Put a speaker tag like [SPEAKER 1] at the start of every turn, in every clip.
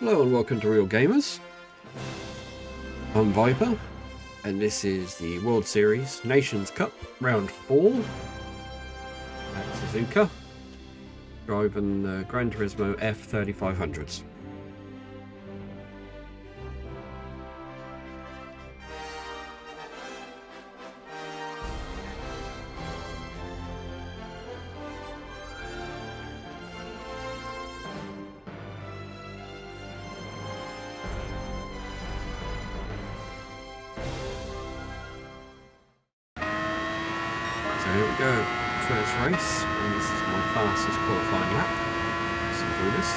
[SPEAKER 1] Hello and welcome to Real Gamers. I'm Viper, and this is the World Series Nations Cup Round 4 at Suzuka, driving the Gran Turismo F3500s. So here we go, first race, and this is my fastest qualifying lap. Let's see through this.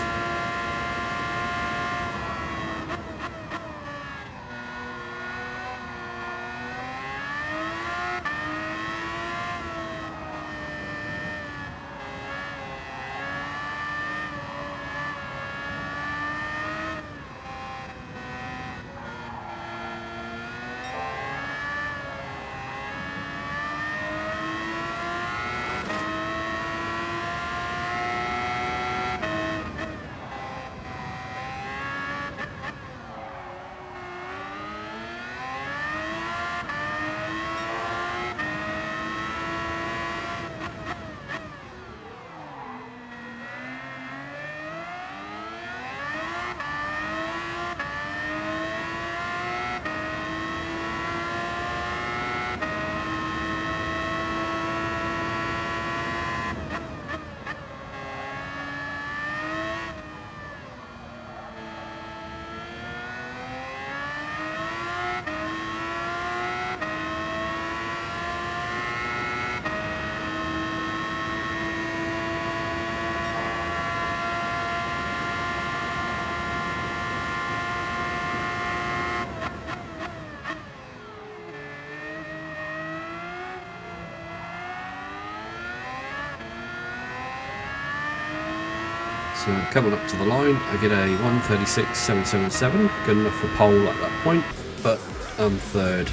[SPEAKER 1] So coming up to the line, I get a 1:36.777, good enough for pole at that point, but I'm third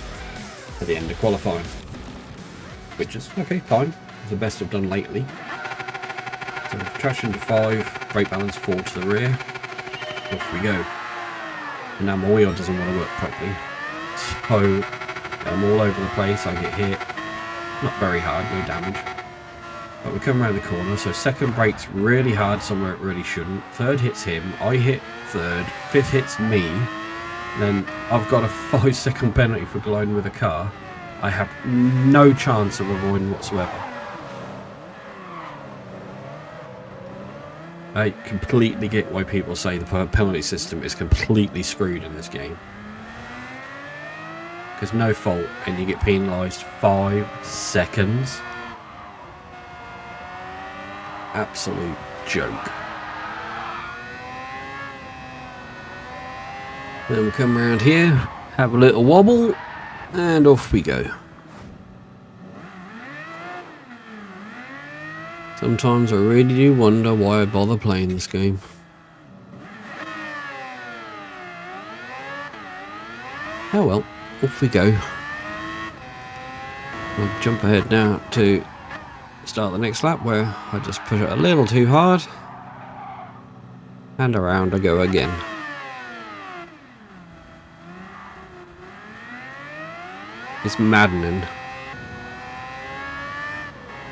[SPEAKER 1] at the end of qualifying, which is okay, fine. It's the best I've done lately. So traction to 5, brake balance 4 to the rear, off we go. And now my wheel doesn't want to work properly, so I'm all over the place, I get hit, not very hard, no damage. But we come around the corner, so second brake's really hard somewhere it really shouldn't. Third hits him, I hit third, fifth hits me. Then I've got a 5-second penalty for colliding with a car. I have no chance of avoiding whatsoever. I completely get why people say the penalty system is completely screwed in this game. Because no fault and you get penalised 5 seconds. Absolute joke. Then we come around here, have a little wobble, and off we go. Sometimes I really do wonder why I bother playing this game. Oh well, off we go. I'll jump ahead now to start the next lap, where I just push it a little too hard and around I go again. It's maddening.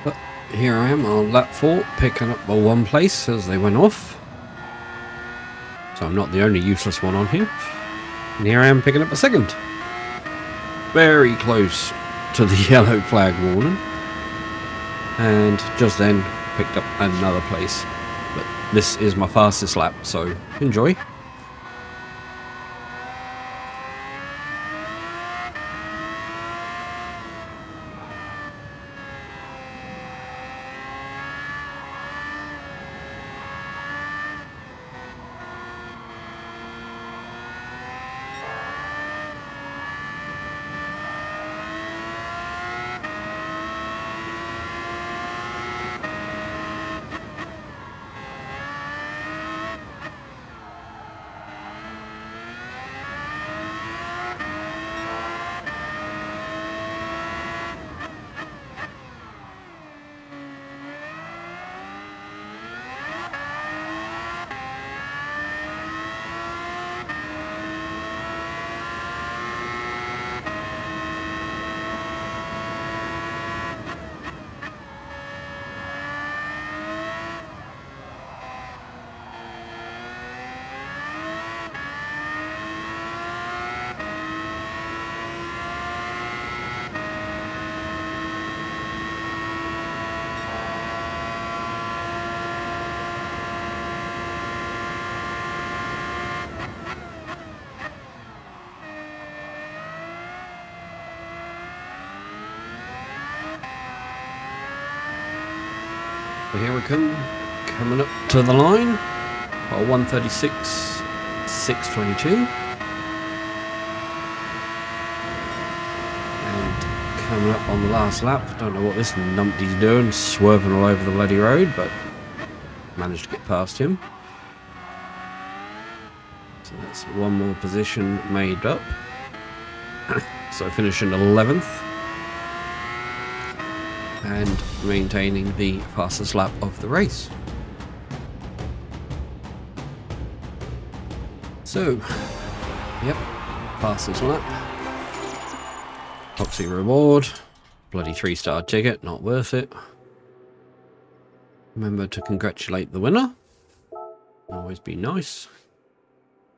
[SPEAKER 1] But here I am on lap 4, picking up my 1 place as they went off, so I'm not the only useless one on here. And here I am picking up a 2nd, very close to the yellow flag warning. And just then picked up another place. But this is my fastest lap, so enjoy. So here we come, coming up to the line, 136.622. And coming up on the last lap, don't know what this numpty's doing, swerving all over the bloody road, but managed to get past him. So that's one more position made up. So finishing 11th. And maintaining the fastest lap of the race. So, yep, fastest lap. Toxic reward. Bloody 3-star ticket, not worth it. Remember to congratulate the winner. Always be nice.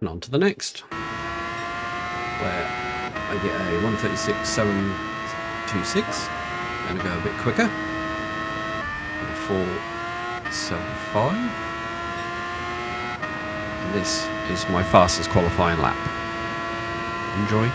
[SPEAKER 1] And on to the next. Where I get a 136.726. Going to go a bit quicker. 4.75. And this is my fastest qualifying lap. Enjoy.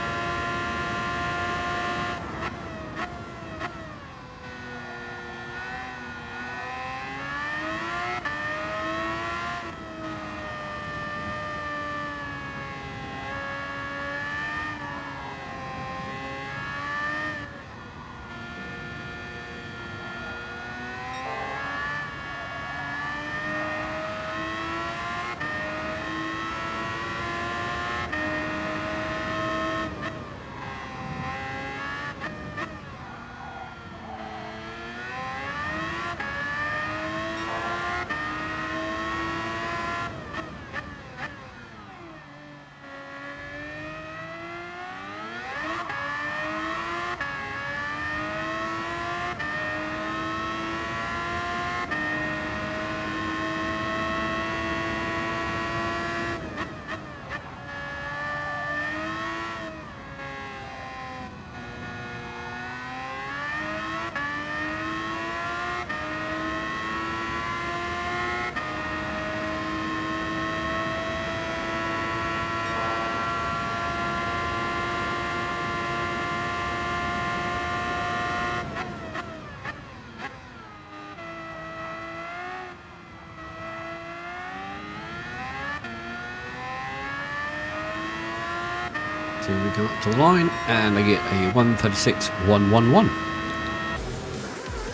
[SPEAKER 1] So we go up to the line and I get a 136.111.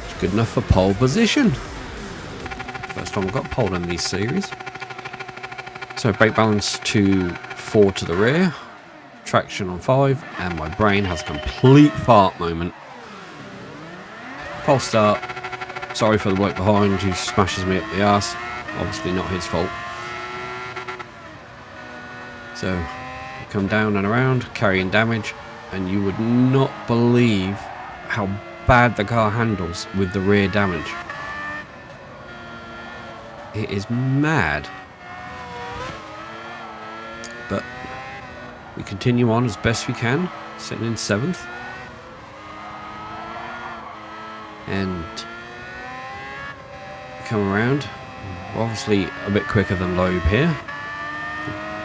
[SPEAKER 1] It's good enough for pole position. First time I've got pole in these series. So brake balance to 4 to the rear, traction on 5, and my brain has a complete fart moment. False start. Sorry for the bloke behind who smashes me up the arse. Obviously not his fault. So come down and around, carrying damage, and you would not believe how bad the car handles with the rear damage. It is mad. But we continue on as best we can, sitting in 7th. And come around, obviously a bit quicker than Loeb here.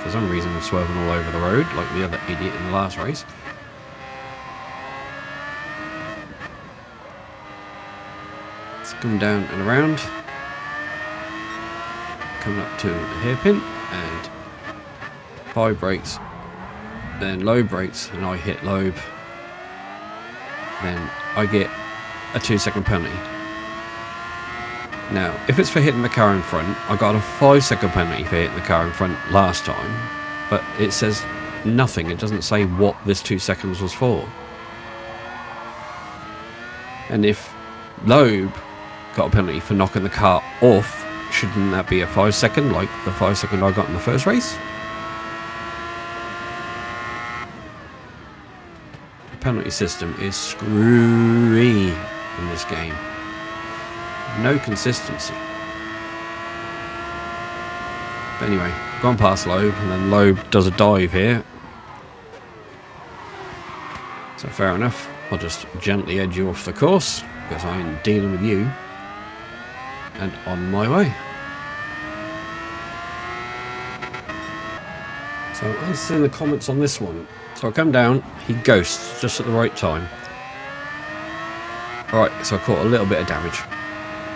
[SPEAKER 1] For some reason we're swerving all over the road like the other idiot in the last race. Let's come down and around. Coming up to a hairpin and 5 brakes, then Loeb brakes, and I hit Loeb. Then I get a 2-second penalty. Now, if it's for hitting the car in front, I got a 5-second penalty for hitting the car in front last time, but it says nothing. It doesn't say what this 2 seconds was for. And if Loeb got a penalty for knocking the car off, shouldn't that be a 5-second, like the 5-second I got in the first race? The penalty system is screwy in this game. No consistency. But anyway, gone past Loeb, and then Loeb does a dive here. So fair enough. I'll just gently edge you off the course, because I ain't dealing with you. And on my way. So answering the comments on this one. So I come down, he ghosts just at the right time. Alright, so I caught a little bit of damage.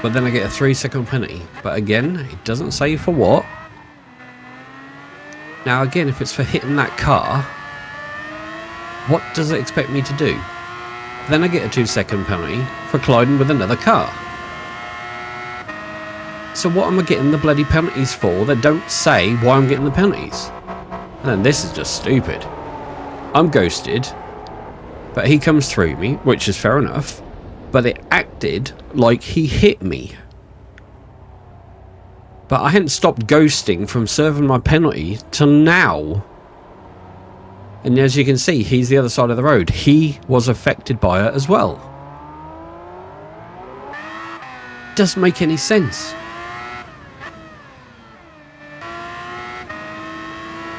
[SPEAKER 1] but then I get a 3-second penalty. But again, it doesn't say for what. Now again, if it's for hitting that car, what does it expect me to do? Then I get a 2-second penalty for colliding with another car. So what am I getting the bloody penalties for that don't say why I'm getting the penalties? And then this is just stupid. I'm ghosted, but he comes through me, which is fair enough, but it acted like he hit me. But I hadn't stopped ghosting from serving my penalty till now. And as you can see, he's the other side of the road. He was affected by it as well. Doesn't make any sense.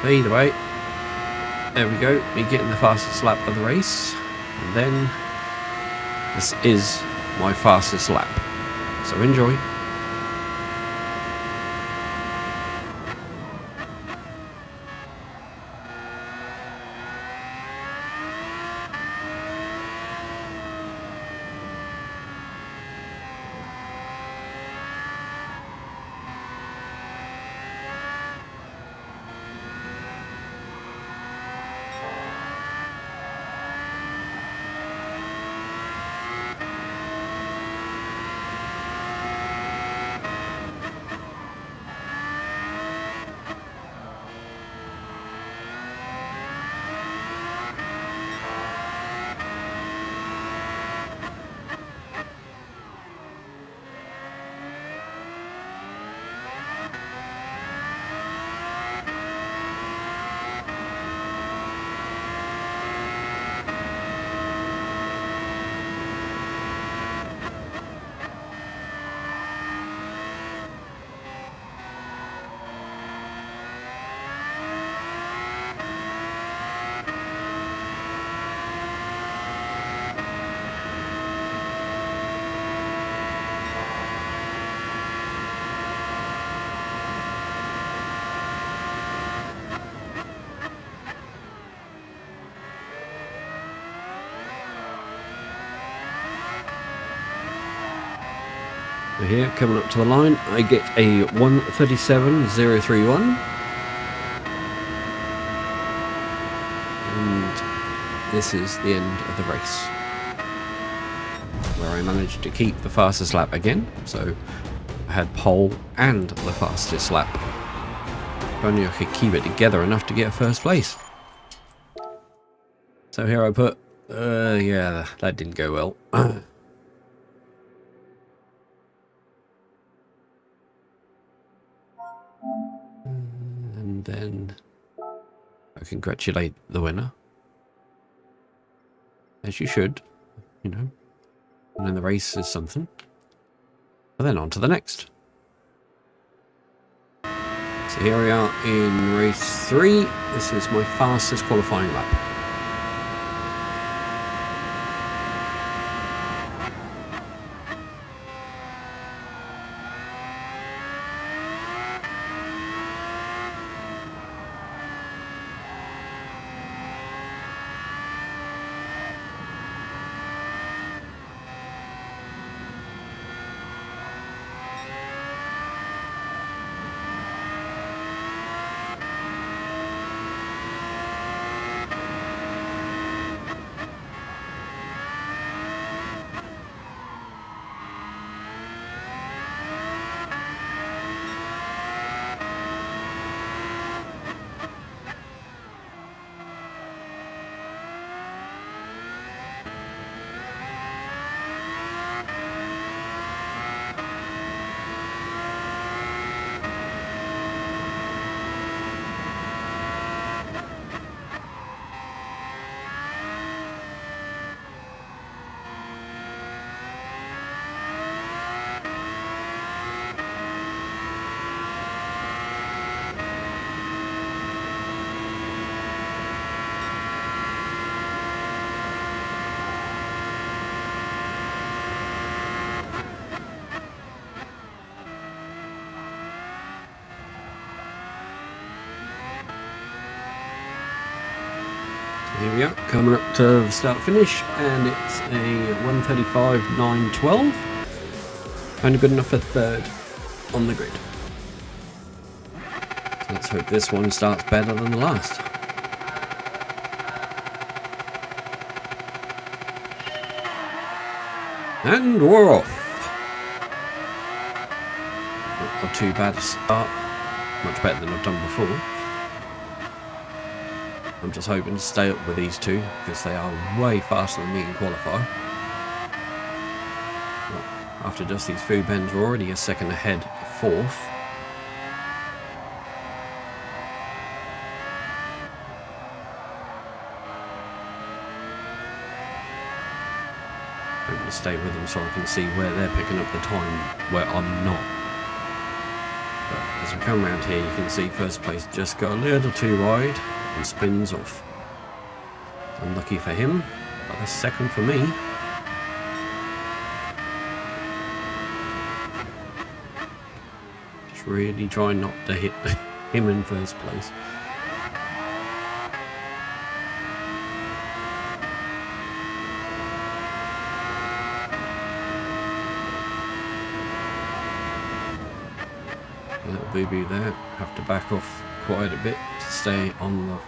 [SPEAKER 1] But either way, there we go. Me getting the fastest lap of the race. And then this is my fastest lap. So enjoy. Here, coming up to the line, I get a 1:37.031, and this is the end of the race, where I managed to keep the fastest lap again. So I had pole and the fastest lap. If only I could keep it together enough to get first place. So here I put, yeah, that didn't go well. And then I congratulate the winner, as you should, you know, and then the race is something, and then on to the next. So here we are in race 3. This is my fastest qualifying lap. Here we are, coming up to the start finish, and it's a 1:35.912. Only good enough for third on the grid. So let's hope this one starts better than the last. And we're off. Not too bad a start. Much better than I've done before. I'm just hoping to stay up with these two because they are way faster than me in qualifier. After just these food bends, we're already a second ahead of fourth. Hoping to stay with them so I can see where they're picking up the time where I'm not. But as we come around here, you can see first place just got a little too wide and spins off. Unlucky for him, but that's second for me. Just really trying not to hit him in first place. A little boo-boo there, have to back off quite a bit to stay on the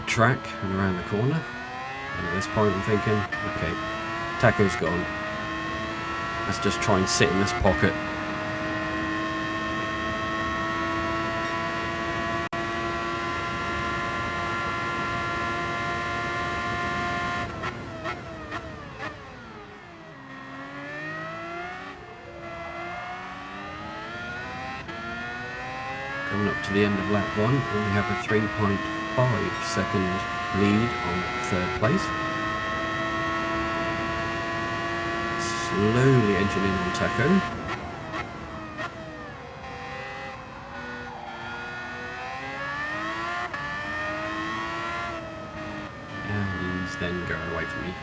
[SPEAKER 1] track and around the corner. And at this point I'm thinking, okay, Taco's gone. Let's just try and sit in this pocket. Coming up to the end of lap 1, and we have a 3.5 second lead on third place. Slowly edging in on Taco. And he's then going away from me.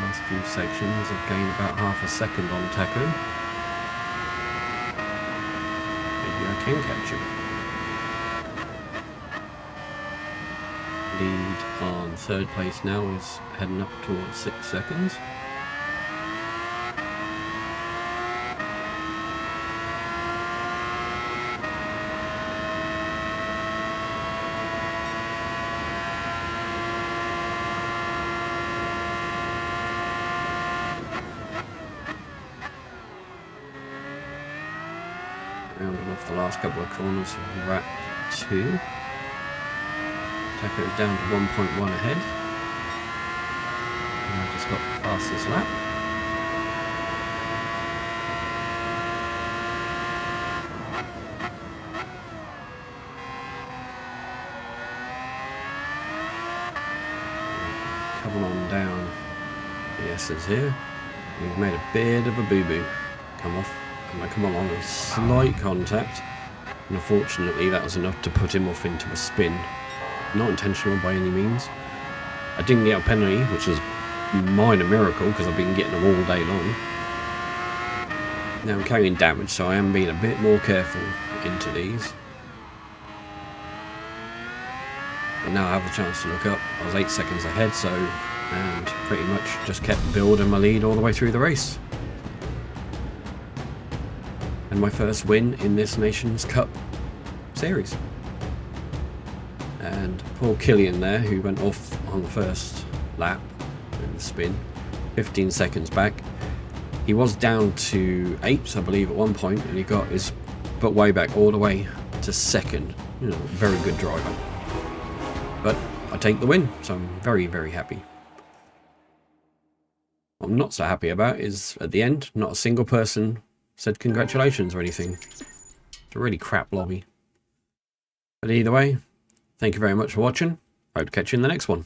[SPEAKER 1] Last few sections I've gained about half a second on Taco. Maybe I can catch him. Lead on third place now is heading up towards 6 seconds. Rounding off the last couple of corners, we're at 2. Taco's down to 1.1 ahead. And I just got the fastest lap. Coming on down the S's here. We've made a bit of a boo-boo. Come off. And I come along with slight contact, and unfortunately that was enough to put him off into a spin. Not intentional by any means. I didn't get a penalty, which is a minor miracle because I've been getting them all day long. Now I'm carrying damage, so I am being a bit more careful into these. But now I have the chance to look up. I was 8 seconds ahead, and pretty much just kept building my lead all the way through the race. And my first win in this Nations Cup series. And poor Killian there, who went off on the first lap in the spin, 15 seconds back. He was down to 8th, I believe, at one point, and he got his butt way back all the way to 2nd. You know, very good driver. But I take the win, so I'm very, very happy. What I'm not so happy about is, at the end, not a single person said congratulations or anything. It's a really crap lobby. But either way, thank you very much for watching. Hope to catch you in the next one.